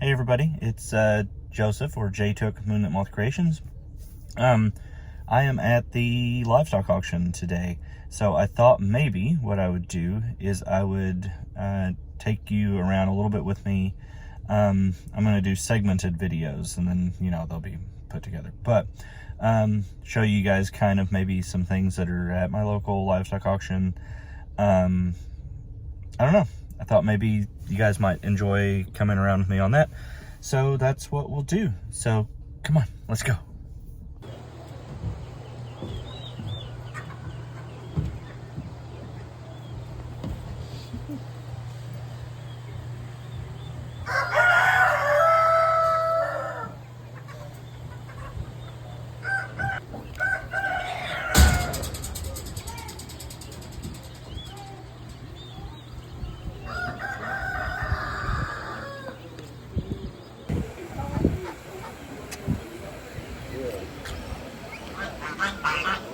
Hey everybody, it's Joseph, or J Took Moonlit Moth Creations. I am at the livestock auction today, so I thought maybe what I would do is I would take you around a little bit with me. I'm going to do segmented videos, and then, they'll be put together. But show you guys kind of maybe some things that are at my local livestock auction. I don't know. I thought maybe you guys might enjoy coming around with me on that. So that's what we'll do. So come on, let's go.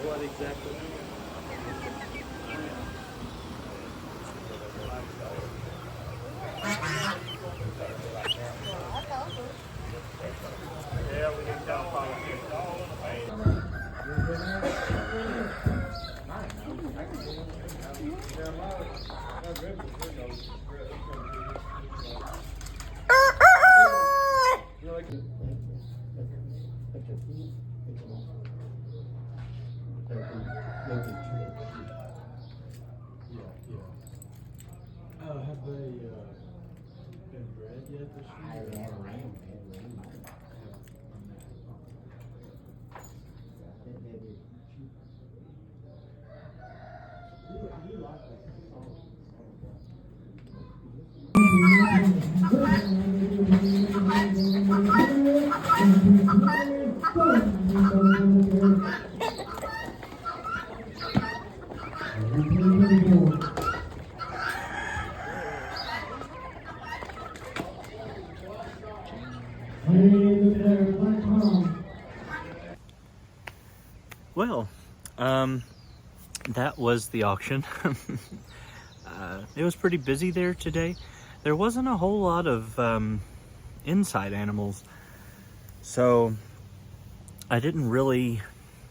What exactly? Yeah, we need down politics all in the band. Have they been bred yet this year? I had a ram. Well, that was the auction. It was pretty busy there today. There wasn't a whole lot of inside animals, so I didn't really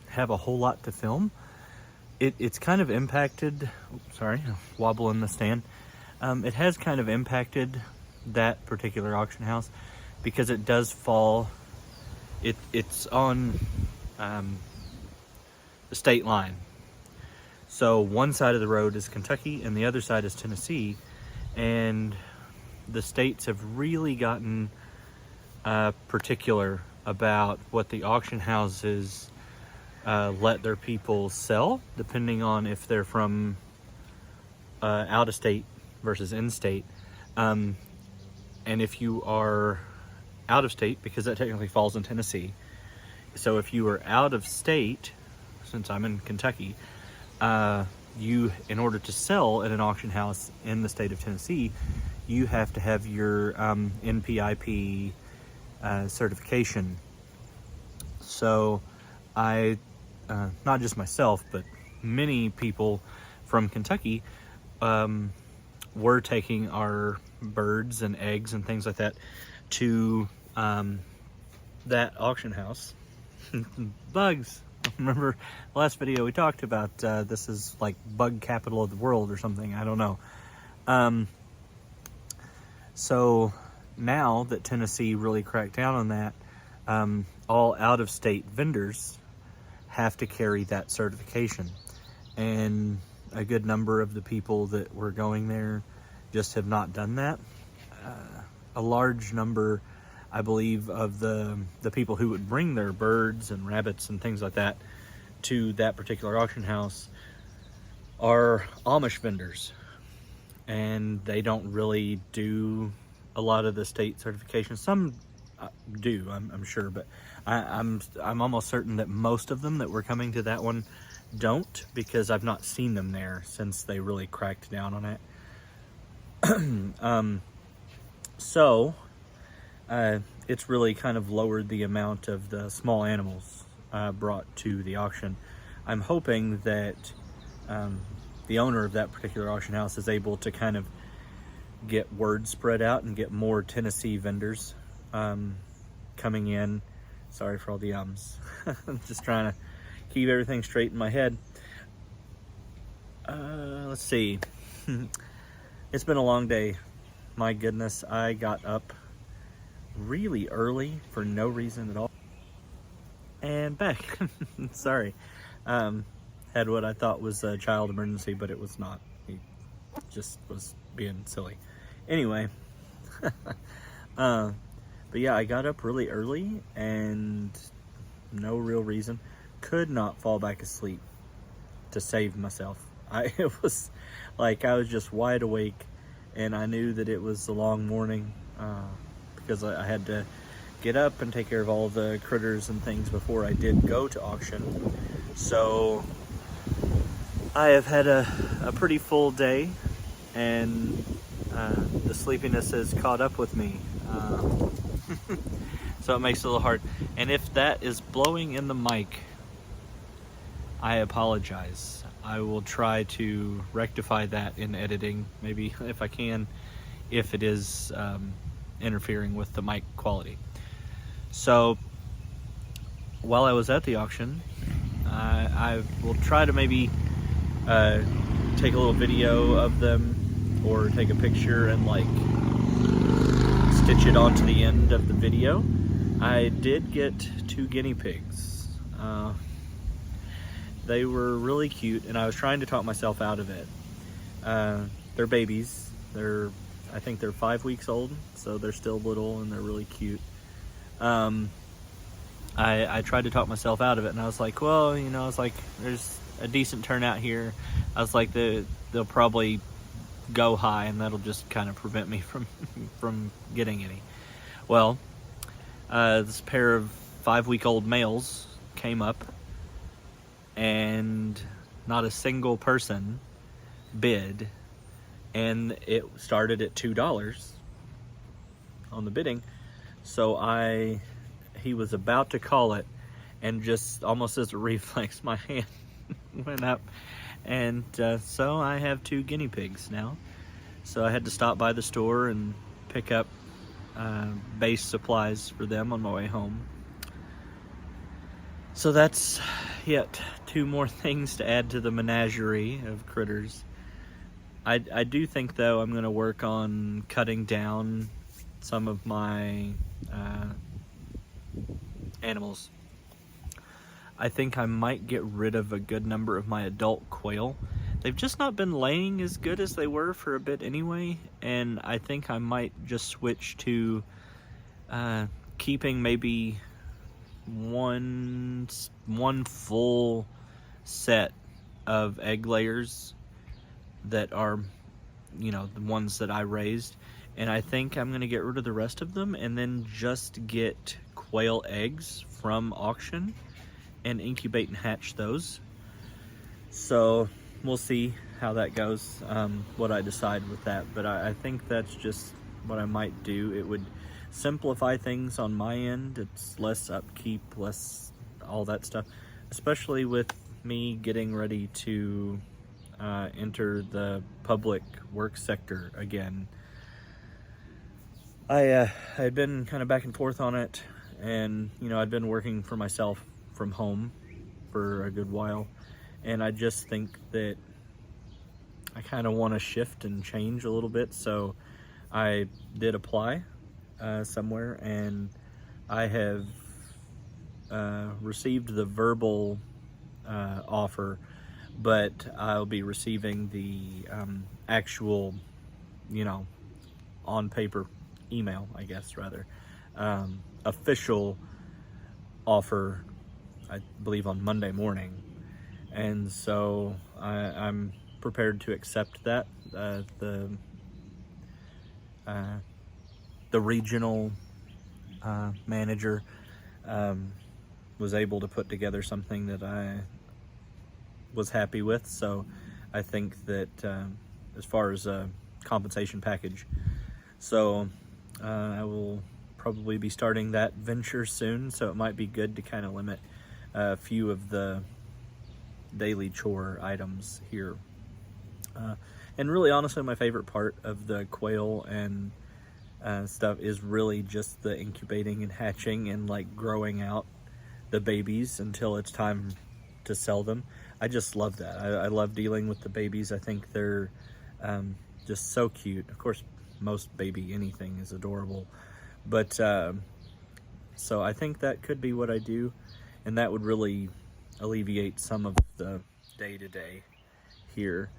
have a whole lot to film. It's kind of impacted, sorry, wobble in the stand. It has kind of impacted that particular auction house because it does fall, it's on the state line. So one side of the road is Kentucky and the other side is Tennessee, and the states have really gotten particular about what the auction houses let their people sell, depending on if they're from out of state versus in state. And if you are out of state, because that technically falls in Tennessee, so if you are out of state, since I'm in Kentucky, you, in order to sell at an auction house in the state of Tennessee, you have to have your NPIP certification. So I, not just myself, but many people from Kentucky were taking our birds and eggs and things like that to that auction house. Bugs. Remember the last video we talked about, this is like bug capital of the world or something, I don't know. So now that Tennessee really cracked down on that, all out-of-state vendors have to carry that certification, and a good number of the people that were going there just have not done that. A large number, I believe, of the people who would bring their birds and rabbits and things like that to that particular auction house are Amish vendors, and they don't really do a lot of the state certifications. Some do, I'm sure, but I'm almost certain that most of them that were coming to that one don't, because I've not seen them there since they really cracked down on it. So it's really kind of lowered the amount of the small animals brought to the auction. I'm hoping that the owner of that particular auction house is able to kind of get word spread out and get more Tennessee vendors coming in. Sorry for all the ums. I'm just trying to keep everything straight in my head. Let's see. It's been a long day. My goodness, I got up really early for no reason at all. And back. Sorry. Had what I thought was a child emergency, but it was not. He just was being silly. Anyway. But yeah, I got up really early and no real reason. Could not fall back asleep to save myself. It was like I was just wide awake, and I knew that it was a long morning because I had to get up and take care of all the critters and things before I did go to auction. So I have had a pretty full day, and the sleepiness has caught up with me. So it makes it a little hard. And if that is blowing in the mic, I apologize. I will try to rectify that in editing, maybe if I can, if it is interfering with the mic quality. So while I was at the auction, I will try to maybe take a little video of them, or take a picture and like stitch it onto the end of the video. I did get 2 guinea pigs. They were really cute, and I was trying to talk myself out of it. They're babies. I think they're 5 weeks old, so they're still little and they're really cute. I tried to talk myself out of it, and I was like, well, you know, it's like there's a decent turnout here. I was like, they'll probably go high, and that'll just kind of prevent me from getting any. Well, this pair of 5-week-old males came up, and not a single person bid, and it started at $2 on the bidding. So he was about to call it, and just almost as a reflex, my hand went up. And so I have 2 guinea pigs now. So I had to stop by the store and pick up base supplies for them on my way home. So that's yet 2 more things to add to the menagerie of critters. I do think, though, I'm going to work on cutting down some of my animals. I think I might get rid of a good number of my adult quail. They've just not been laying as good as they were for a bit anyway, and I think I might just switch to keeping maybe one full set of egg layers that are, you know, the ones that I raised, and I think I'm going to get rid of the rest of them and then just get quail eggs from auction and incubate and hatch those. So we'll see how that goes, what I decide with that. But I think that's just what I might do. It would simplify things on my end. It's less upkeep, less all that stuff, especially with me getting ready to enter the public work sector again. I had been kind of back and forth on it, and you know, I'd been working for myself from home for a good while, and I just think that I kind of want to shift and change a little bit. So I did apply somewhere, and I have received the verbal offer, but I'll be receiving the actual, you know, on paper email, I guess, rather, official offer, I believe, on Monday morning. And so I'm prepared to accept that. The regional manager was able to put together something that I was happy with. So I think that as far as a compensation package, so I will probably be starting that venture soon. So it might be good to kind of limit a few of the daily chore items here. And really, honestly, my favorite part of the quail and stuff is really just the incubating and hatching and like growing out the babies until it's time to sell them. I just love that. I love dealing with the babies. I think they're just so cute. Of course, most baby anything is adorable, but so I think that could be what I do, and that would really alleviate some of the day-to-day here.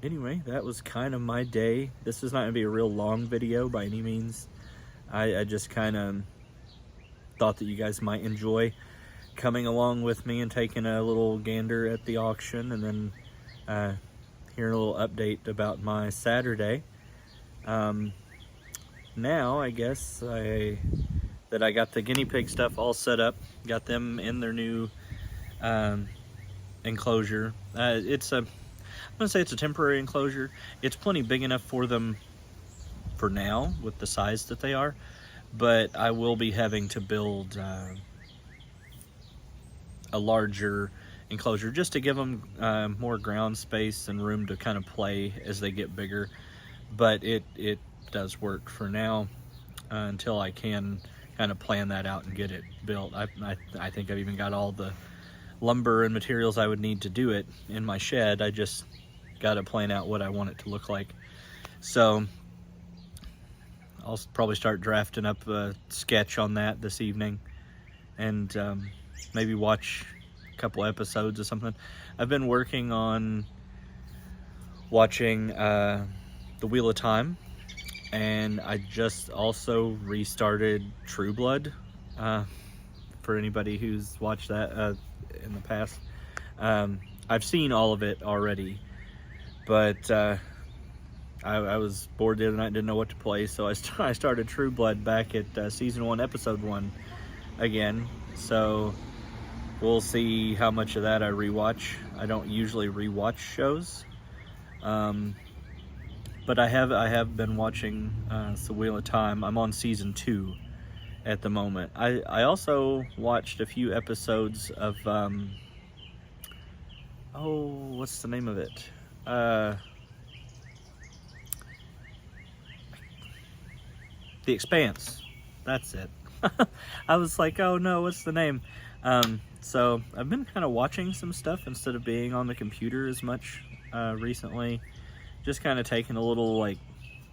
Anyway, that was kind of my day. This is not gonna be a real long video by any means. I just kind of thought that you guys might enjoy coming along with me and taking a little gander at the auction, and then hearing a little update about my Saturday. Now I guess that I got the guinea pig stuff all set up, got them in their new enclosure. I'm gonna say it's a temporary enclosure. It's plenty big enough for them for now with the size that they are, but I will be having to build a larger enclosure just to give them more ground space and room to kind of play as they get bigger. But it does work for now until I can kind of plan that out and get it built. I think I've even got all the lumber and materials I would need to do it in my shed. I just got to plan out what I want it to look like. So I'll probably start drafting up a sketch on that this evening, and maybe watch a couple episodes or something. I've been working on watching The Wheel of Time, and I just also restarted True Blood, for anybody who's watched that in the past. I've seen all of it already, but I was bored the other night, didn't know what to play, so I started True Blood back at season 1, episode 1 again. So we'll see how much of that I rewatch. I don't usually rewatch shows, but I have been watching The Wheel of Time. I'm on season 2 at the moment. I also watched a few episodes of what's the name of it? The Expanse. That's it. I was like, oh no, what's the name? So I've been kind of watching some stuff instead of being on the computer as much recently. Just kind of taking a little like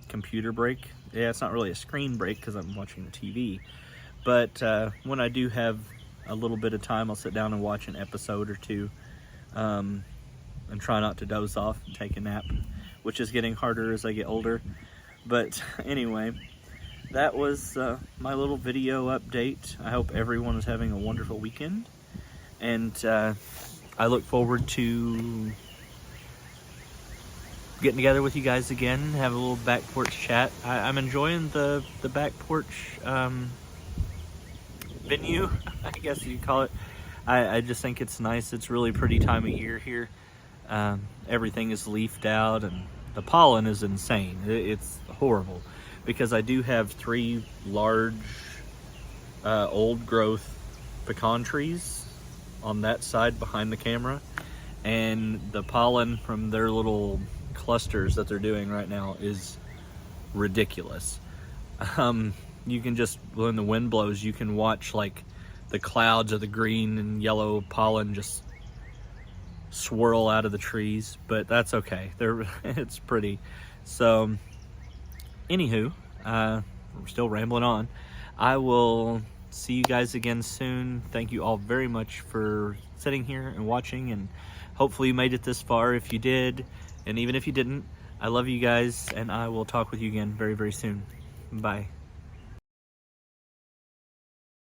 computer break. Yeah, it's not really a screen break because I'm watching the TV. But when I do have a little bit of time, I'll sit down and watch an episode or two, and try not to doze off and take a nap, which is getting harder as I get older. But anyway, that was my little video update. I hope everyone is having a wonderful weekend, and I look forward to getting together with you guys again, have a little back porch chat. I'm enjoying the back porch venue, I guess you call it. I just think it's nice. It's really pretty time of year here. Everything is leafed out, and the pollen is insane. It's horrible, because I do have 3 large old growth pecan trees on that side behind the camera, and the pollen from their little clusters that they're doing right now is ridiculous. You can just, when the wind blows, you can watch like the clouds of the green and yellow pollen just swirl out of the trees, but that's okay. It's pretty. So anywho, we're still rambling on. I will see you guys again soon. Thank you all very much for sitting here and watching, and hopefully you made it this far. If you did, and even if you didn't, I love you guys, and I will talk with you again very, very soon. Bye.